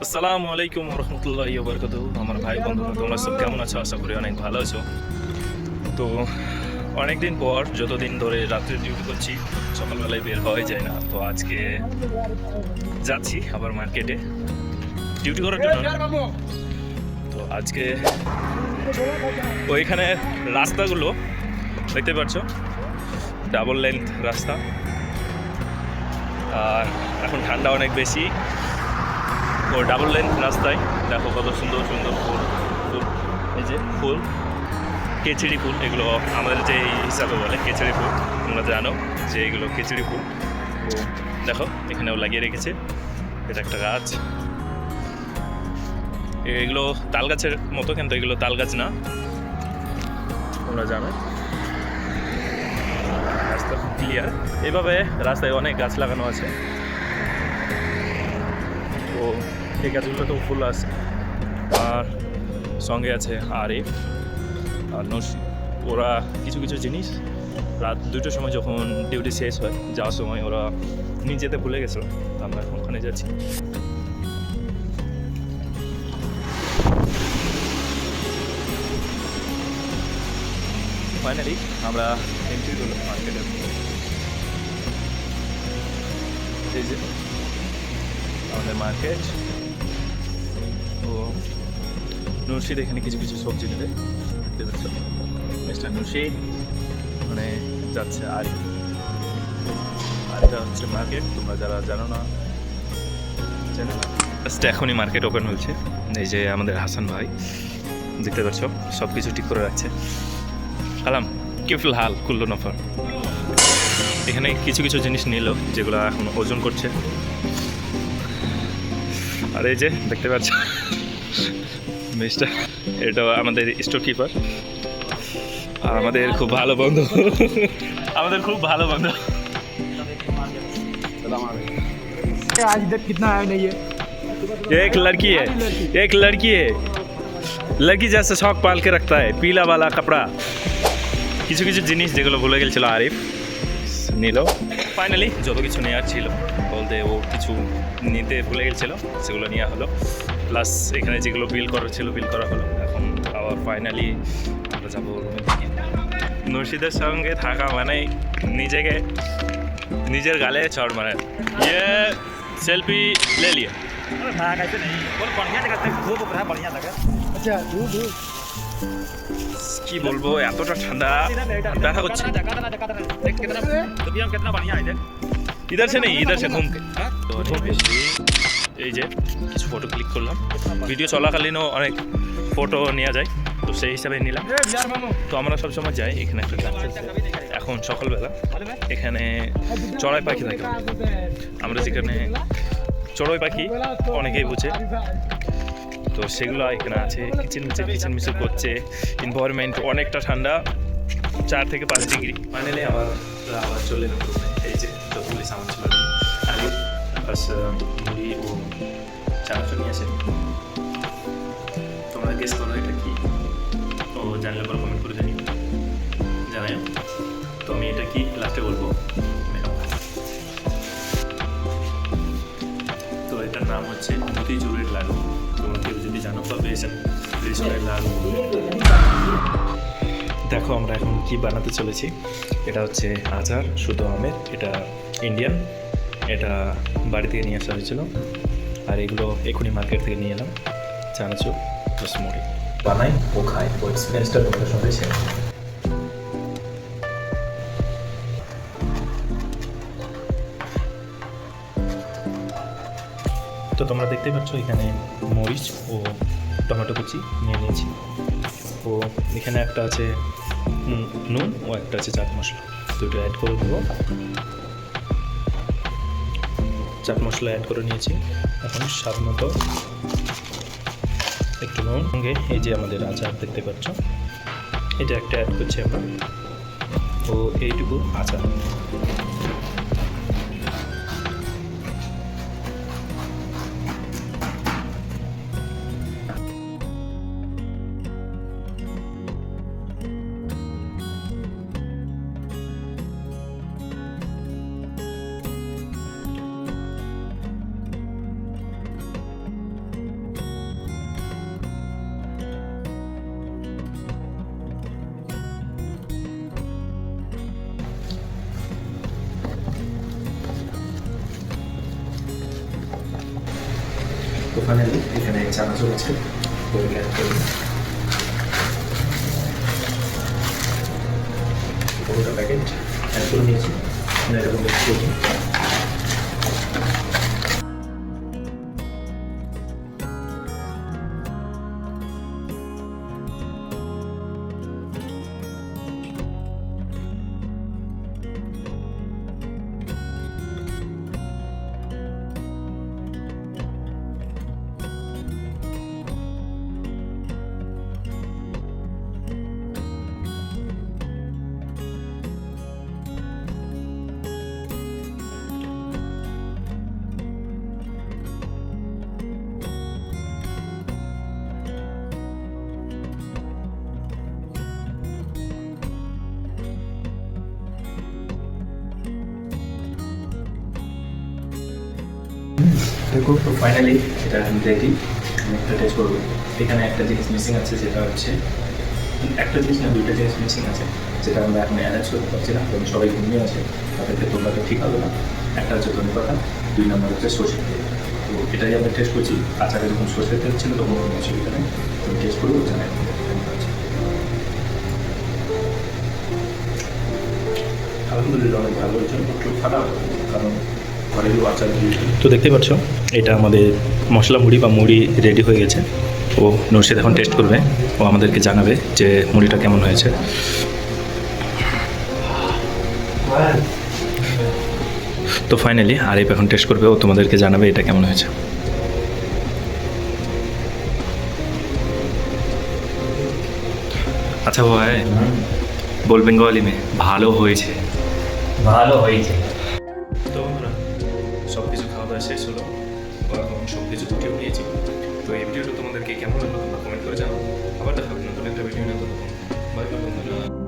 আসসালামু আলাইকুম রহমতুল্লাহি ওয়া বারাকাতুহু। আমার ভাই বন্ধুরা তোমরা সব কেমন আছো? আশা করি অনেক ভালো আছো। তো অনেকদিন পর যতদিন ধরে রাত্রে ডিউটি করছি সকালবেলায় বের হওয়াই যায় না। তো আজকে যাচ্ছি আবার মার্কেটে ডিউটি করার জন্য। তো আজকে ওইখানে রাস্তাগুলো দেখতে পাচ্ছ, ডাবল লেন্থ রাস্তা, আর এখন ঠান্ডা অনেক বেশি। ও ডাবল লেন্থ রাস্তায় দেখো কত সুন্দর সুন্দর ফুল ফুল এই যে ফুল, কেচড়ি ফুল, এগুলো আমাদের যে হিসাবে বলে কেচড়ি ফুল, তোমরা জানো যে এগুলো কেচড়ি ফুল। তো দেখো এখানেও লাগিয়ে রেখেছে, এটা একটা গাছ। এগুলো তাল গাছের মতো, কিন্তু এগুলো তাল গাছ না, তোমরা জানো। রাস্তা ক্লিয়ার, এইভাবে রাস্তায় অনেক গাছ লাগানো আছে। তো এই গাছগুলোতেও ফুল আছে। আর সঙ্গে আছে আরিফ আর নসি। ওরা কিছু কিছু জিনিস রাত 2টোর সময় যখন ডিউটি শেষ হয় যাওয়ার সময় ওরা নিয়ে যেতে ভুলে গেছিলো। আমরা এখন ওখানে যাচ্ছি। ফাইনালি আমরা এন্ট্রি করলাম মার্কেটের। এই যে আমাদের মার্কেট। তো নুরশিদ এখানে কিছু কিছু সবজি নেবে, দেখতে পাচ্ছ। মিস্টার নুরশিদ মানে যাচ্ছে। আর এটা হচ্ছে মার্কেট, তোমরা যারা জানো না জানো না, এখনই মার্কেট ওপেন হয়েছে। এই যে আমাদের হাসান ভাই, দেখতে পাচ্ছ সব কিছু ঠিক করে রাখছে। কালাম কি ফিলহাল কুল্লু নফর এখানে কিছু কিছু জিনিস নিল যেগুলো এখন ওজন করছে। আর এই যে দেখতে পাচ্ছ মিস্টার, এটা আমাদের স্টোর কিপার আর আমাদের খুব ভালো বন্ধু। আমাদের খুব ভালো বন্ধু। आज इधर कितना आया नहीं है। एक लड़की है, एक लड़की है, लड़की जैसे शौक पाल के रखता है, पीला वाला कपड़ा। কিছু কিছু জিনিস যেগুলো ভুলে গেছিল আরিফ নিল। ফাইনালি যত কিছু নেওয়ার ছিল বলতে ও কিছু নিতে ভুলে গেছিল, সেগুলো নেওয়া হলো। প্লাস এখানে যেগুলো বিল করা ছিল বিল করা হলো। এখন আবার ফাইনালি আমরা যাবো রুমের দিকে। নুরশিদের সঙ্গে থাকা মানে নিজেকে নিজের গালে চড় মানে ইয়ে সেলফি লে লিয়ে। अच्छा धूप धूप কি বলবো, এতটা ঠান্ডা দেখা করছে। इधर से नहीं, इधर से घूम के। তো এই যে কিছু ফটো ক্লিক করলাম, ভিডিও চলাকালীনও অনেক ফটো নেওয়া যায়, তো সেই হিসাবে নিলাম। তো আমরা সবসময় যাই এখানে একটা গাছ আছে। এখন সকালবেলা এখানে চড়াই পাখি থাকে। আমরা যেখানে চড়াই পাখি অনেকেই বুঝে, তো সেগুলো এখানে আছে। কিচিরমিচির করছে। এনভায়রনমেন্ট অনেকটা ঠান্ডা, 4 থেকে 5 ডিগ্রি। ফাইনালি আবার চলে এলাম রুমে। এই যে যতগুলি সামান ছিল আগে বাস মুড়ি ও চানাচুর নিয়ে আসে। তোমরা গেস করো এটা কি? ও জানলে পর কমেন্ট করে জানাই। তো আমি এটা কি লাস্টে বলবো। তো এটার নাম হচ্ছে মতিচুরের লাডু। তোমরা কেউ যদি জানো তো বেসনের লাডু। দেখো আমরা এখন কি বানাতে চলেছি। এটা হচ্ছে আচার শুধু আমের, এটা ইন্ডিয়ান, এটা বাড়ি থেকে নিয়ে আসা হয়েছিল। আর এগুলো এখনই মার্কেট থেকে নিয়ে এলাম। চানাচুর প্লাস মুড়ি বানাই ও খাই, ও এক্সপিরিয়েন্সটা তোমাদের সঙ্গে শেয়ার করি। তো তোমরা দেখতে পাচ্ছ এখানে মরিচ ও টমেটো কুচি নিয়ে নিয়েছি। ও এখানে একটা আছে নুন ও একটা আছে চাট মশলা, দুটো অ্যাড করে দেবো। চাট মশলা অ্যাড করে নিয়েছি। এখন স্বাদ মতো একটু নুন, সঙ্গে এই যে আমাদের আচার দেখতে পাচ্ছ, এটা একটা অ্যাড করছি আমরা। ও এইটুকু আচার। তো ফাইনালি এখানে চানাচুর আছে, তো এখানে পুরোটা প্যাকেট অ্যাড করে নিয়েছি, এরকম দেখতে করছি। দেখো তো ফাইনালি এটা আমি রেডি, আমি একটা টেস্ট করবো। এখানে একটা জিনিস মিসিং আছে, যেটা হচ্ছে একটা জিনিস না, দুইটা জিনিস মিসিং আছে, যেটা আমরা এখন অ্যারেঞ্জ করতে পারছি না, কারণ সবাই ঘুমিয়ে আছে, তাদেরকে তোমরা তো ঠিক হবে না। একটা হচ্ছে ধনে পাতা, 2 নম্বর হচ্ছে সর্ষের তেল। তো এটাই আমরা টেস্ট করছি। আচারে যখন সর্ষের তেল ছিল তখন কোনো অসুবিধা নেই, তুমি টেস্ট করবো জানাই আলহামদুলিল্লাহ অনেক ভালো হয়েছে, একটু খারাপ কারণ তো দেখতেই পাচ্ছ এটা আমাদের মশলা মুড়ি বা মুড়ি রেডি হয়ে গেছে। ও নরশিদ এখন টেস্ট করবে, ও আমাদেরকে জানাবে যে মুড়িটা কেমন হয়েছে। তো ফাইনালি আরিফ এখন টেস্ট করবে, ও তোমাদেরকে জানাবে এটা কেমন হয়েছে। আচ্ছা ভাই, বল বেঙ্গলি মে ভালো হয়েছে। ভালো হয়েছে। তো বন্ধুরা, সব কিছু খাওয়া দাওয়া শেষ হলো, এখন সব কিছু উঠে উঠিয়েছি। তো এই ভিডিওটা তোমাদেরকে কেমন লাগলো তোমরা কমেন্ট করে জানাও। আবার দেখা হবে নতুন একটা ভিডিও নিয়ে। বাই বাই বন্ধুরা।